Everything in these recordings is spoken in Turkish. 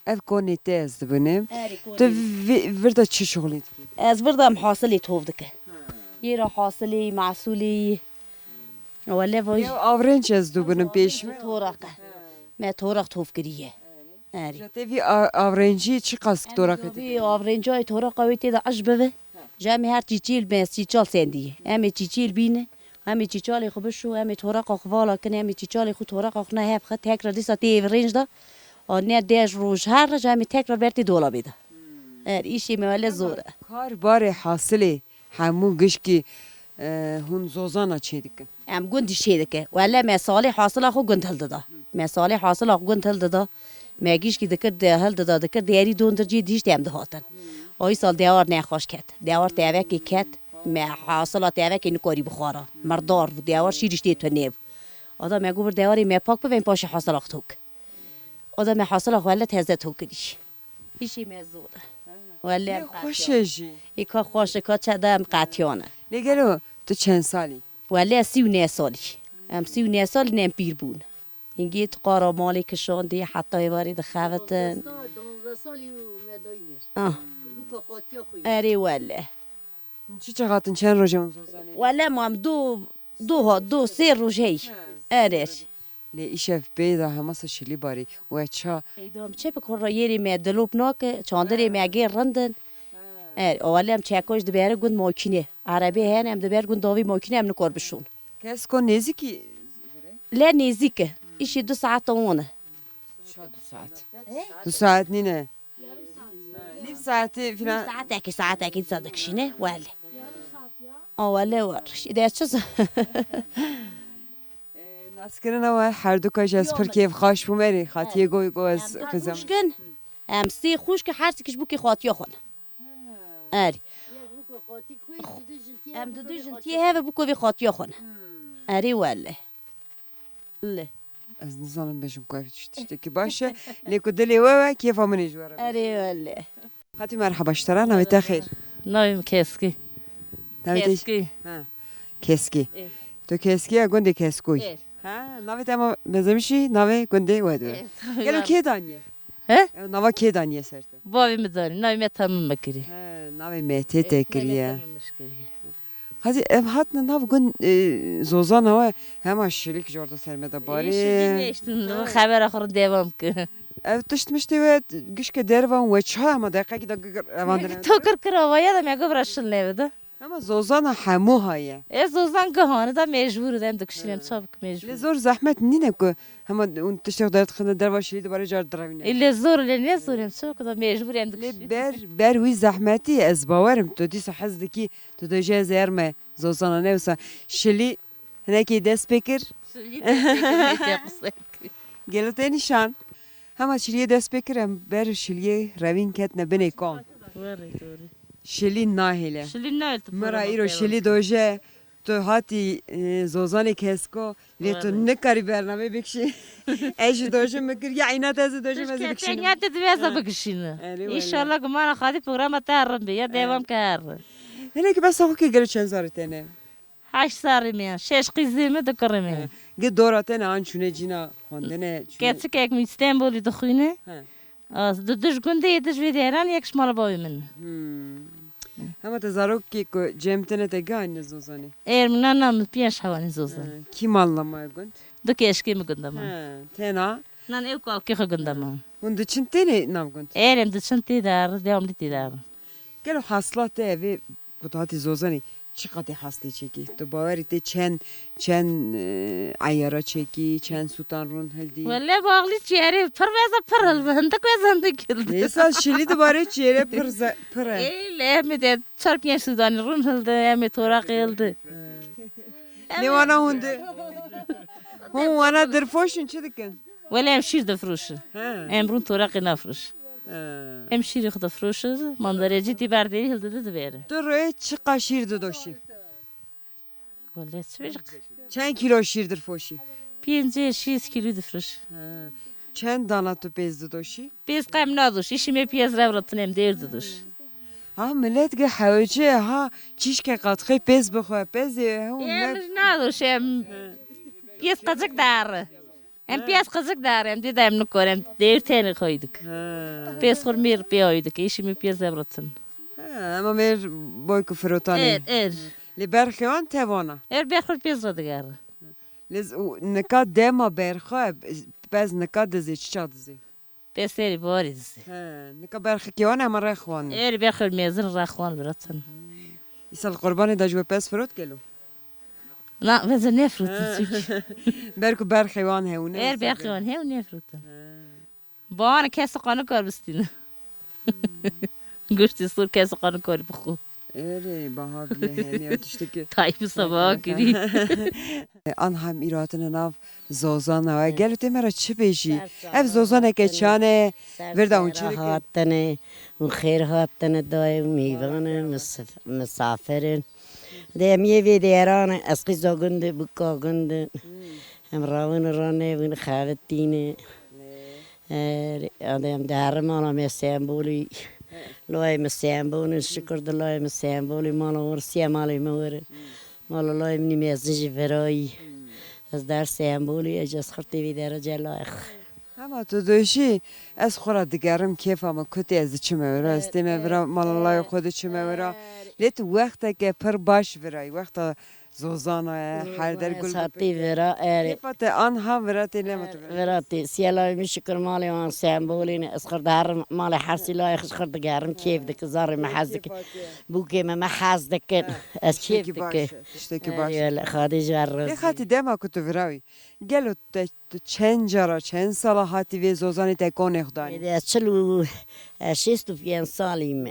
ev konê te ez dibinim. Erê Tu konê. virda çi şoxlê dikî? Ez birda em hasilê tov dike. Yê ra hasilê, mahsulê. Wele vay. Ev avrenç ez dibinim pêş me. Toraqe. Me toraq tov kiriye. Erê. Ji te vî avrencî çi qas torak et? Vî avrencayê toraqa wê tê de eş bibe. Ji em ê her çîçîl me çîçal sendiye. Em ê çîçîl bîne. Em ê çîçalê xwe bişu, em ê toraqa xwe vala kin, em ê çîçalê xwe toraqa xwe nehev xwe tekrar dîsa tê avrenc da. Ne dej roj her ji em ê tekrar ber tê dolabê de. İşê me wele zor e. Kar barê hasilê hemû gişkî hûn zozana çê dikin. Em gund şê dike. Wele me salê hasila xwe gund hildida. Me salê hasila xwe gund hildida. Me gişkî dikir de hildida dikir derî dondircî dîş dem dihatin. Oy sal dewar nexweş ket. Dewar tevekê ket. Me hasila tevekê nikarî bixwara. Merdar bû dewar şîrîş tê to nêv. Oda me gubir dewarê me pak bibên paşê hasila xwe tok. Oda me hasila xwe wele teze tok kirîş. İşê me zor e. Wele Xweş e jî. İka xweş ka çede em qetiyan e. Lê gelo tu çend salî? Wele 39 salî. Em 39 salî nem pîr bûn. Hingê tu qara malê kişandî heta êvarê dixevitin. Erê wele. Çi çaxatin çend roja hûn zozanê? Wele mam du sê roj hey. Erê. Lê îşev pê da hemasa şilî barî we ça Eydam çe bikor yerê me dilop nake, çandırê me gê rindin. Er, wele em çekoş dibere gund makine. Erebê hene em diber gund davî makine em nikor bişûn. kesko nêzîkî Le nêzik e. İşî 2 saat on e. ça 2 saat. 2 saat nîne. Nîv saatê filan. Saatekî dîsa dikişîne wele. Wele war. İde çiz. Naskirina we her du kaj ez pir kêf xweş bûm erê xatiye goy go ez xizem. Xuşkin. Em sê xuşk her tikîş bûkî xatiya xwe. Erê. Em di du jintiye heve bûko vê xatiya xwe. Erê wele. Le. Ez nizanim bêjim ku ev tiştekî baş e lê ku dilê we ve kêfa min ê ji we re. Erê wele. Hatî merheba ji te re navê te xêr. Navim Keski. Navê te Keski. keskî. Evet. Tu keskî ya gundê keskoy. Evet. Ha navê te ama bezemişî navê gundê we dibe. Gelo kê daniye? He? Ev nava kê daniye ser te? Bavim zalim. Navim tamam bakiri. He navê me tê te kiriye. Hadi ev hatne nav gun zozana we hema şilik jorda sermede Bari. barî. İşte haber ahır devam ki. Ev tiştmiştî we gişke dervan we ça ama deqekî da evandine. Tokır kıravaya da me gobraşın levde. Ama zozana hemû haye. Ez ozan gahanı da mecbur dem dikişirem çabuk Lê mecbur. zor zehmet nîne ku hema tiştek derdixine derva şîlî dibare car diravîne. İlle zor ile ne zorum çok da mecbur em Lê dikişirem. ber wî zehmetî ez bawerim tu dîsa hez dikî tu dê jê zêrme zozana ne wisa şilî hinekî dest pê kir gelo tê nîşan. Hema şiliyê dest pê kir em ber şiliyê revîn ketine binê kan. Şilî nahêle. Şili ne oldu? Mira îro şilî doje tu hatî zozanê kesko lê tu nikarî bername bikişî. Ez jî doje me kir ya îna te ez ê doje me zê bikişînim. Ya dedi veza bakışını. İnşallah gumana hadi programa tarım ya devam kar. Hinekî bes xwe kê gelo çend zarê te ne? 8 sarım, 6 kızımı da karım. Gê dora te ne an çûne cîna xwendinê Keçik ek mi İstanbul'u da xuyne. He. Az da düş günde yediş ve deran yakış mala boyumun. Hema te zarokî ku cem tune te gehîne zozanê. Ermina nam piyaş havanı zozan. Kî mallama gund? Da keşke mi gündama. Tena Nan ev kalkı gündama. hûn diçin tenê nav gund. Erem de çınti dar, devamlı tidar. Gelo hasla te evê ku tu hatî zozanê çi qadê hastê çekî? Tu bawerî tê çend ayara çekî, çend sutan rûn hildî. Valla bağlı çeyre perveza perhal hındık ve zandık yıldı. Nêsal şilî dibare çêre pir e. Eyle mi de çarpıyan sudan run hıldı, emi torak yıldı. Lê wana hûn de hûn wana dirfoşin çi dikin? Valla em şir de fruşu. He. Em run torak nafruş. Em şir de fruşu, mandareci tibarderi hıldı da vere. Tu rê çi qa şîr didoşî? Valla çocuk. Çend kîlo şîr dirfoşî? 5-6 kilo de fruş. Çend dana tu pêz didoşî? Biz kam naduş, işime piyaz revratın em derdi duş. Ha millet ge hewce ha çîşke qatxê pêz bixwe pêzê Em naduş em piyaz kacık dar. Em piyas kızık darım dedim nukorem der tane koyduk. Piyas kurmir piyoyduk işimi piyas evratın. Ama mer boy kufrotani. Li berxewan tevana. Bekul piyas radıgar. Liz nika dema berxa bez nika dizi çiçak dizi. Peseri bariz. Nika berxe kewan ama rexwan. Bekul mezun rakhwan bratın. İsal kurbanı da jwe pes frot gelo. La vezir nefrutun. Berku berxewan hewne. Bekul hev nefrutun. Bana kesi kanı karbistin. Guşti sur kesi kanı karbiku. Eri baha bile hene tişteki. Tayyip sabah giri. Anham iratına nav zozana ve gelo temera çi beji. Ev zozana keçane verda unçilik. هاتنه و خیر هاتنه دای میوانه مسافرن دیم یه وی دیرانه اسقی زاگنده بکاگنده هم راون رانه ون خالتینه آدم درمانا مسیمبولی لای مسیمبولی شکر دلای مسیمبولی مالا ورسی مالی موره مالا لای منی میزنجی فرایی از در سیمبولی اجاز خرطی وی درجه لایخ Ama tu döşi ez xora digerim keyf ama kötü ez içime vera isteme vera malalay xod içime vera let vaqta ke per baş vera vaqta zozana her der gül ساتی ورا اری keyfat an ham vera telemat vera وراتی سیالای میشکر مالی وان سیمبولین اسخر دار مالی حرسی لای خشخر دگرم کیف دک زاری محزدک بوکی ما محزدک از کیف دک işteki baş خادی جار ne hati dema kutu veravi gelo te çencara çen sala hati ve zozani te konexdani ایده چلو شیست و پنج سالیم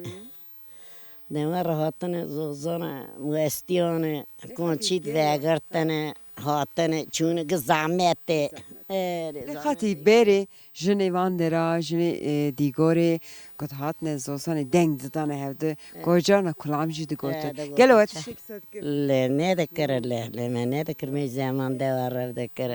دمار هاتن زوزانه موستیانه کنچید وگرتنه هاتنه چون گزامته ne hati beri jene vandera jene digore kot hatne zozani deng didane hevde kojana kulamji de gote gelo et نه دکر له نه دکر می زمان دوار دکر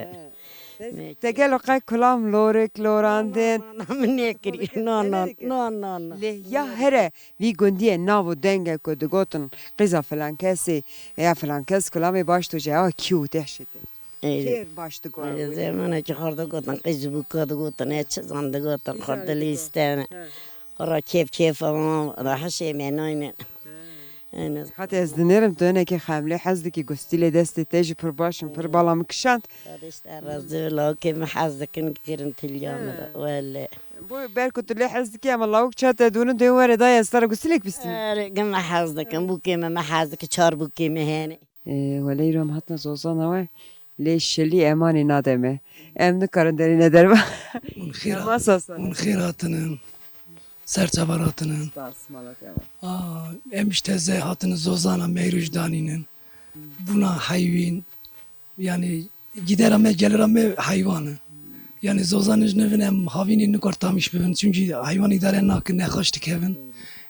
te gelo kay kulam lorek loranden من نکری نه نه نه نه نه le ya here vi gondie navo denge ko de goten qiza falan kesi ya falan kes kulame baş toje a kiu dehşete ker baştı go زمان چه خورده گفتن قیز بکاد گفتن چه زنده گفتن خورده لیستن را کیف کیف اما راحشه مناینه Hatta ez dinerim döne ki hamle hazdı ki gostile deste teji per başım per balam kişant. هذا الرزق لو كم حظك كيرن اليوم ولا Bu berkut le hazdı ki ama lavuk çata dunu devare da yaslara gostilek bistin. كم حظك بو كم ما حظك شار بو كم هاني Vele iram hatna zozana ve le şeli emani nademe. Emni karın deri ne der ba? Ama sosan. اون خیراتنن سرچاوراتنن emişteze hatını zozana meyrucdaninin buna hayvin yani gider ama gelir ama hayvanı yani zozanız nevinem havini nukartamış bibin çünkü hayvan idare nakı ne kaçtık evin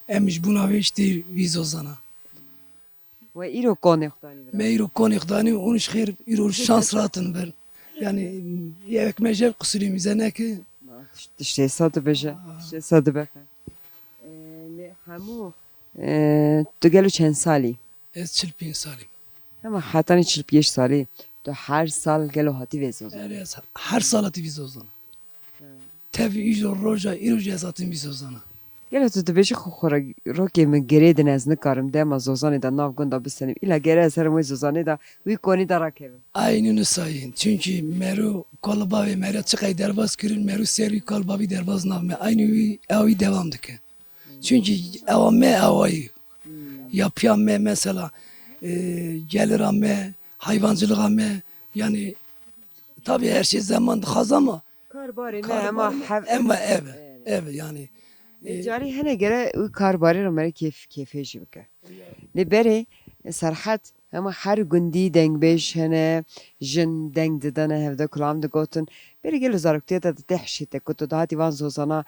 emiş buna veşti vi zozana Ve iro konexdani. meyru konukdani onu şehir iro şans rahatın ver yani yevek mecel kusuri mizene ki İşte sadı beje. İşte sadı be. Le hamu tu gelo çen sali. ez çilpin salim Ama hatani çilp yeş sali. Tu her sal gelo hati ve zozana. yani her salatı vi zozana tevi ijro roja iro cezatın vi zozana Gelo tu beje xora roke me geredin ez ne karım dema zozani da nav gunda bisenim. İla gere eser mo zozani da vi koni da rakevim. Aynını sayın. Çünkü meru kolba ve meru çıkay derbaz kürün meru seri kolba bir derbaz navme. Aynı evi devam dike. Çünkü evame evayı. Yapıyan me mesela gelir amme hayvancılık amme yani tabii her şey zamanında haz ama Karbari ne ama ama ev yani Cari hene gere kar bari romere keyfeci bike. Ne beri serhat ama her gündi deng beş hene jin deng didane hevde kulam de gotun. Beri gelo zaruktiya da dehşete kutu da divan zozana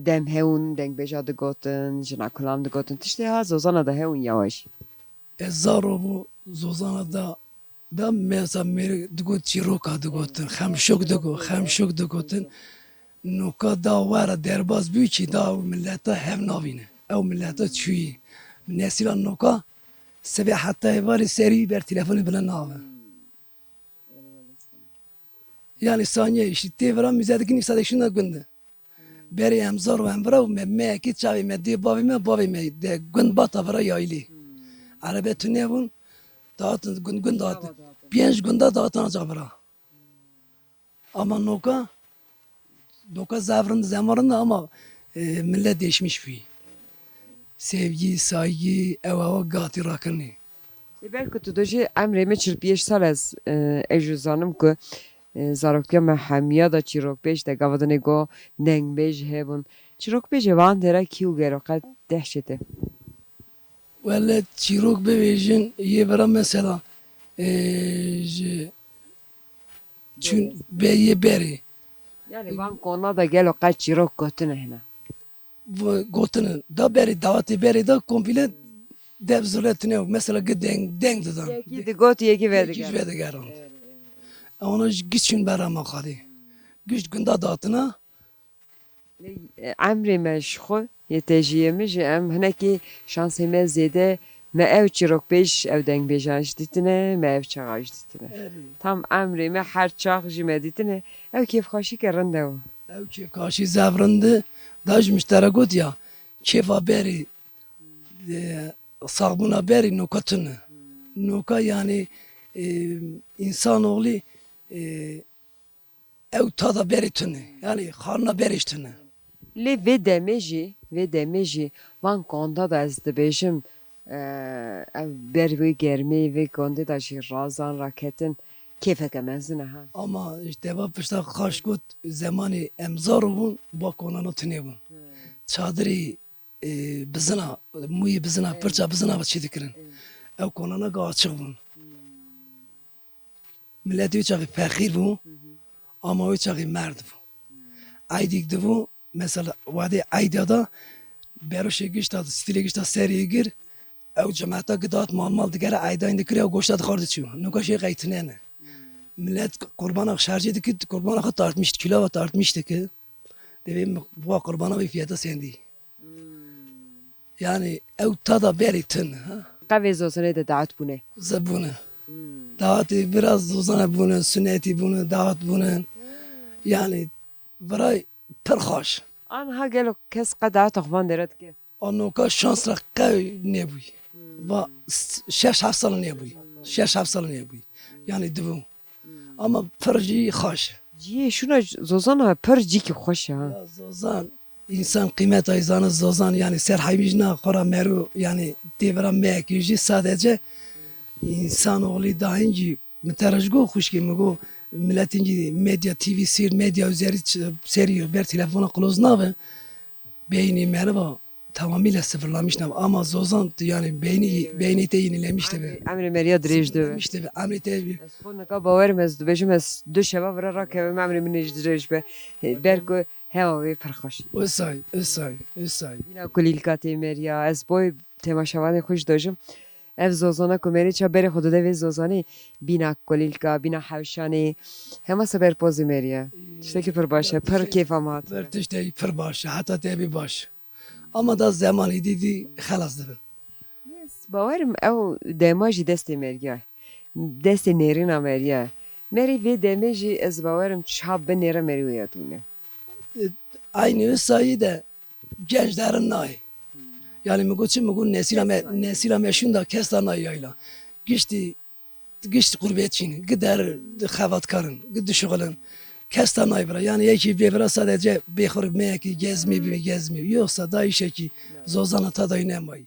dem heun deng beş adı gotun jina kulam de gotun. Tişte ha zozana da heun yavaş. zaro bu zozana da mesela meri digo çiroka digotun hem şok digotun نوکا دا وارا درباز بی چی دا ملتا هم ناوینه او ملتا چوی نسیلا نوکا سبی حتی واری سری بر تلفن بلن ناوه Yani saniye işte devran müzedeki nifsade şuna günde. Beri em zor ve em bravo me ki çavi me di bavi me de gün bata vara yayli. Arabe tüne bun dağıtın gün dağıtın. Piyanj günde dağıtın acabara. Ama noka zavrın zamanında ama millet değişmiş bir. Sevgi, saygı, evava gati rakını. belki tu doji emre me çirpiyeş sal az ejuzanım ku zarokya me hamiya da çirok beş de gavadane go deng beş hebun. Çirok beş van dera kiu gero qad dehşete. Valla çirok bevejin ye vera mesela çün beye beri Yani van kona da gelo qad çirok gotune hena. bu gotunu da beri davati beri da komple dev zuretine mesela deng dedan. Yeki de got yeki verdi Güç gero. verdi garan. Ona güçün berama kadi. Güç günde dağıtına Emre me şxu yeteciye mi ji em hinekî şansê me zêde me ev çirok beş ev deng bejan ji dîtine me ev çaxa ji dîtine. Tam emrê me her çax ji me dîtine ev kêfxweşîke rind ew. ev ki karşı zavrındı daj müşteri got ya kefa beri sabuna beri nokatını. Noka yani insanoğlu ev tada beri tını. Yani karnına beriştini. Lê vê demê jî van konda da ez dibêjim ev ber wê germê vê kondê da jî razan raketin kêfeke mezin e ha. Ama işte bak işte kaş got zamanı emzar bun bak ona tını bun. Çadırı bizina muyi bizina pırça bizina bak çidikirin. Ev konana gaçık bun. Milleti uçağı fakir bun ama uçağı merd bun. Aydik de bun mesela vade ayda da beroşe gişta stile gişta seriye gir ev cemaata gıdat mal digere ayda indi kire goşta dıkardı çiyor. Nuka şey gaytine ne. Millet kurbana şarjı dikit kurbana tartmış kilo tartmıştı ki. Devim bu kurbana bir fiyata sendi. Yani ev tada beritin ha. Qevê zosonê de daet bûne. Zabunu. Davati biraz uzana bunu, sünneti bunu, davat bunu. Yani برای پرخاش Anha gelo kes qedaet xwan dere dike. آنوکا شانس را قوی نبوی و شش هفت سال نبوی شش هفت سال نبوی یعنی دوم اما پرجی خاش Ciyê şuna zozana pir cîkî xweş e ha. Ya زوزان insan kıymet ayzanı zozan yani serhaymijna khora meru yani devra mekiji sadece insan oğlu dahinci müterajgo kuşki mugo milletinci medya TV sir medya üzeri seriyor ber telefona klozna ve beyni merhaba tamamıyla sıfırlamıştım ama zozan yani beyni de yenilemişti ve Emre meriya dirêj döve. yenilemişti ve amrite bir Ez xwe nika bawerim ez dibêjim ez du şeva vira rakeve emre min ji dirêj be. Ber ku heva wê pir xweş. Ösay. Bîna kulîlka tê meriya ez boy temaşevanê xwe ji dojim. Ev zozana ku merî ça berê xwe dide vê zozanê bîna kulîlka bîna hewşanê hema seber pozê meriya. Tiştekî pir baş e pir kêfam hat. Ver tişte pir baş hatta te bir baş ama da zamanı dedi xelas dibin. Bawerim ew dema jî destê meriya. Destê nêrîna meriya. Merî vê demê jî ez bawerim çap bi nêra merî wê tûne. Aynı Ösay'ı da gençlerin nay. Yani mugu nesila meşhun da kestan yayla. Geçti gurbetçini, gider xevatkarın, gider şuğulun. Kestan ay bira. Yani yeki bir bira sadece bekor meki gezmiyor. Yoksa da işe ki zozana tadayı nemay.